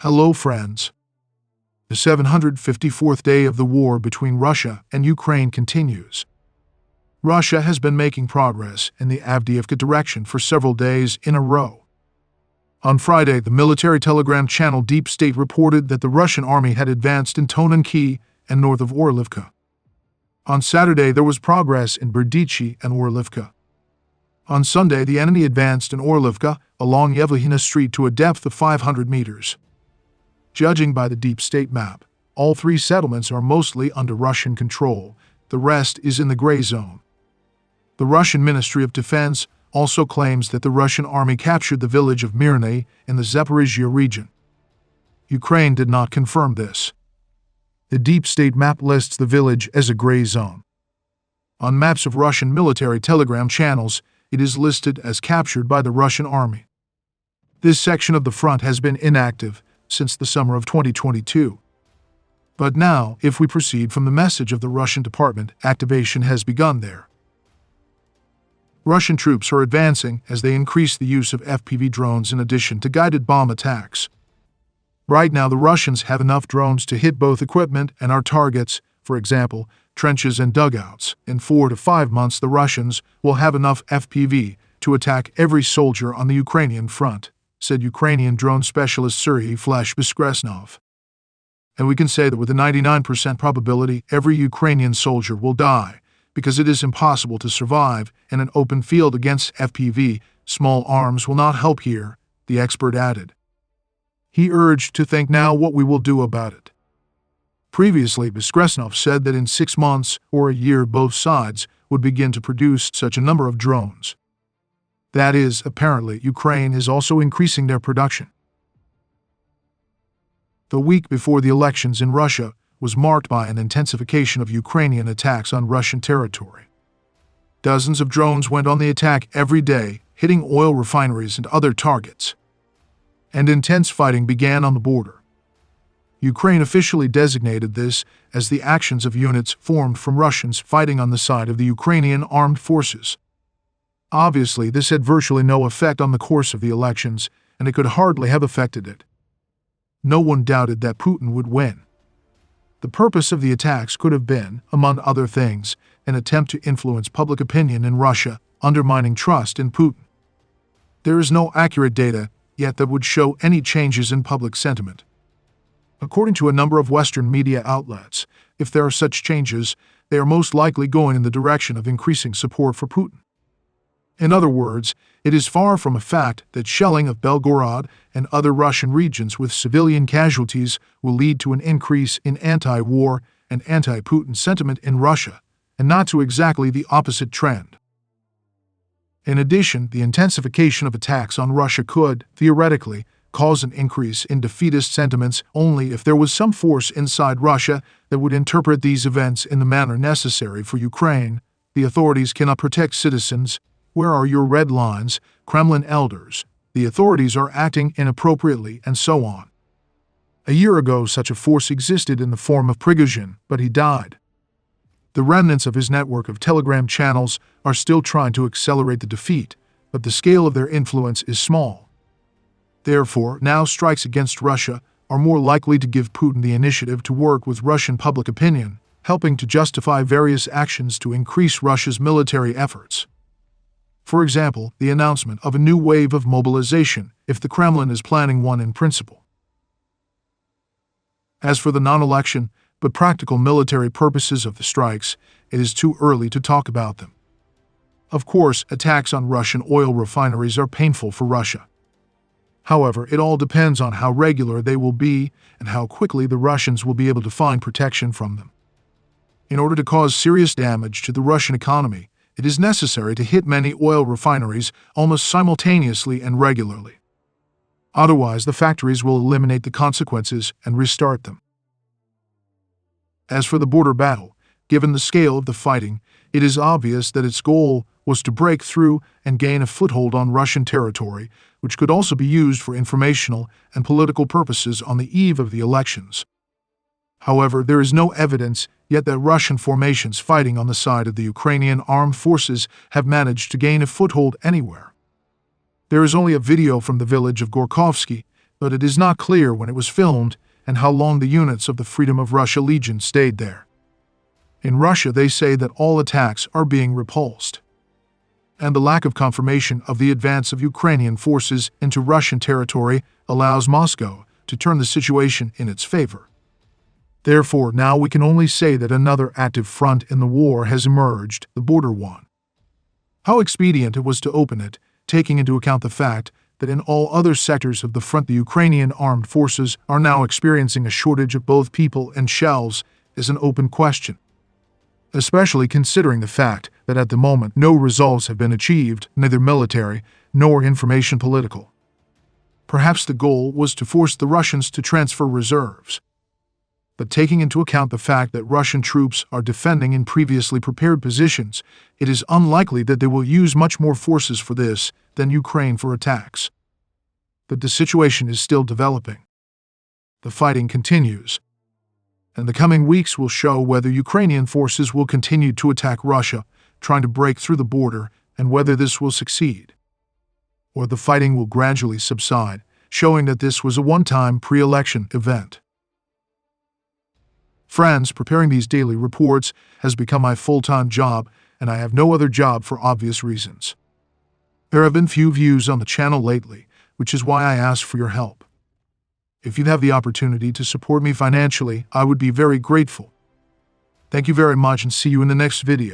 Hello, friends. The 754th day of the war between Russia and Ukraine continues. Russia has been making progress in the Avdiivka direction for several days in a row. On Friday, the military telegram channel Deep State reported that the Russian army had advanced in Tonenki and north of Orlivka. On Saturday, there was progress in Berdichi and Orlivka. On Sunday, the enemy advanced in Orlivka along Yevlihina Street to a depth of 500 meters. Judging by the Deep State map, all three settlements are mostly under Russian control. The rest is in the gray zone. The Russian Ministry of Defense also claims that the Russian army captured the village of Myrne in the Zaporizhzhia region. Ukraine did not confirm this. The Deep State map lists the village as a gray zone. On maps of Russian military telegram channels, it is listed as captured by the Russian army. This section of the front has been inactive since the summer of 2022. But now, if we proceed from the message of the Russian department, activation has begun there. Russian troops are advancing as they increase the use of FPV drones in addition to guided bomb attacks. Right now, the Russians have enough drones to hit both equipment and our targets, for example, trenches and dugouts. In 4 to 5 months, the Russians will have enough FPV to attack every soldier on the Ukrainian front, said Ukrainian drone specialist Serhiy Beskrestnov. And we can say that with a 99% probability, every Ukrainian soldier will die, because it is impossible to survive in an open field against FPV. Small arms will not help here, the expert added. He urged to think now what we will do about it. Previously, Beskrestnov said that in 6 months or a year both sides would begin to produce such a number of drones. That is, apparently, Ukraine is also increasing their production. The week before the elections in Russia was marked by an intensification of Ukrainian attacks on Russian territory. Dozens of drones went on the attack every day, hitting oil refineries and other targets. And intense fighting began on the border. Ukraine officially designated this as the actions of units formed from Russians fighting on the side of the Ukrainian armed forces. Obviously, this had virtually no effect on the course of the elections, and it could hardly have affected it. No one doubted that Putin would win. The purpose of the attacks could have been, among other things, an attempt to influence public opinion in Russia, undermining trust in Putin. There is no accurate data yet that would show any changes in public sentiment. According to a number of Western media outlets, if there are such changes, they are most likely going in the direction of increasing support for Putin. In other words, it is far from a fact that shelling of Belgorod and other Russian regions with civilian casualties will lead to an increase in anti-war and anti-Putin sentiment in Russia, and not to exactly the opposite trend. In addition, the intensification of attacks on Russia could, theoretically, cause an increase in defeatist sentiments only if there was some force inside Russia that would interpret these events in the manner necessary for Ukraine. The authorities cannot protect citizens. Where are your red lines, Kremlin elders? The authorities are acting inappropriately, and so on. A year ago, such a force existed in the form of Prigozhin, but he died. The remnants of his network of telegram channels are still trying to accelerate the defeat, but the scale of their influence is small. Therefore, now strikes against Russia are more likely to give Putin the initiative to work with Russian public opinion, helping to justify various actions to increase Russia's military efforts. For example, the announcement of a new wave of mobilization, if the Kremlin is planning one in principle. As for the non-election but practical military purposes of the strikes, it is too early to talk about them. Of course, attacks on Russian oil refineries are painful for Russia. However, it all depends on how regular they will be and how quickly the Russians will be able to find protection from them. In order to cause serious damage to the Russian economy, it is necessary to hit many oil refineries almost simultaneously and regularly. Otherwise, the factories will eliminate the consequences and restart them. As for the border battle, given the scale of the fighting, it is obvious that its goal was to break through and gain a foothold on Russian territory, which could also be used for informational and political purposes on the eve of the elections. However, there is no evidence yet that Russian formations fighting on the side of the Ukrainian armed forces have managed to gain a foothold anywhere. There is only a video from the village of Gorkovsky but it is not clear when it was filmed and how long the units of the Freedom of Russia Legion stayed there. In Russia, they say that all attacks are being repulsed, and the lack of confirmation of the advance of Ukrainian forces into Russian territory allows Moscow to turn the situation in its favor. Therefore, now we can only say that another active front in the war has emerged, the border one. How expedient it was to open it, taking into account the fact that in all other sectors of the front the Ukrainian armed forces are now experiencing a shortage of both people and shells, is an open question, especially considering the fact that at the moment no results have been achieved, neither military nor information political. Perhaps the goal was to force the Russians to transfer reserves. But taking into account the fact that Russian troops are defending in previously prepared positions, it is unlikely that they will use much more forces for this than Ukraine for attacks. But the situation is still developing. The fighting continues, and the coming weeks will show whether Ukrainian forces will continue to attack Russia, trying to break through the border, and whether this will succeed. Or the fighting will gradually subside, showing that this was a one-time pre-election event. Friends, preparing these daily reports has become my full-time job, and I have no other job for obvious reasons. There have been few views on the channel lately, which is why I ask for your help. If you have the opportunity to support me financially, I would be very grateful. Thank you very much and see you in the next video.